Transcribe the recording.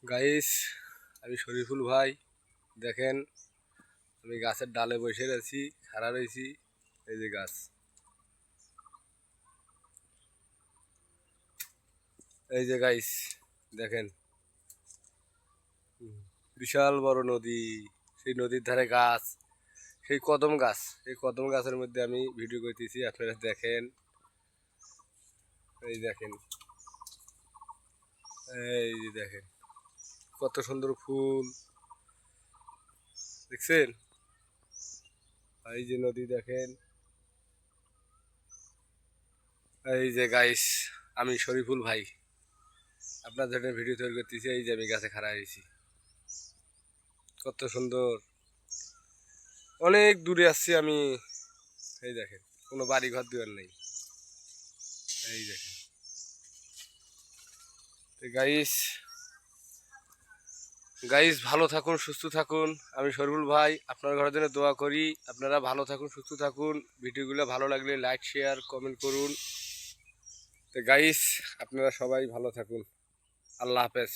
Guys, আমি শরীফুল ভাই। দেখেন, আমি গাছের ডালে বসে আছি, খাড়া রয়েছি। এই যে গাছ, এই যে গাইস দেখেন, বিশাল বড় নদী। সেই নদীর ধারে গাছ, সেই কদম গাছ। সেই কদম গাছের মধ্যে আমি ভিডিও করতেছি, আপনারা দেখেন। এই দেখেন, এই যে দেখেন কত সুন্দর ফুল দেখছেন। এই যে নদী দেখেন। এই যে গাইস, আমি শরীফুল ভাই আপনার জন্য ভিডিও তৈরি করতেছি। এই যে আমি গাছে খাড়া হয়েছি, কত সুন্দর। অনেক দূরে আসছি আমি। এই দেখেন, কোনো বাড়ি ঘর দুয়ার নেই। এই দেখেন গাইস, গাইস ভালো থাকুন, সুস্থ থাকুন। আমি শরীফুল ভাই আপনার ঘরের জন্য দোয়া করি। আপনারা ভালো থাকুন, সুস্থ থাকুন। ভিডিওগুলো ভালো লাগলে লাইক, শেয়ার, কমেন্ট করুন। তো গাইস, আপনারা সবাই ভালো থাকুন। আল্লাহ হাফেজ।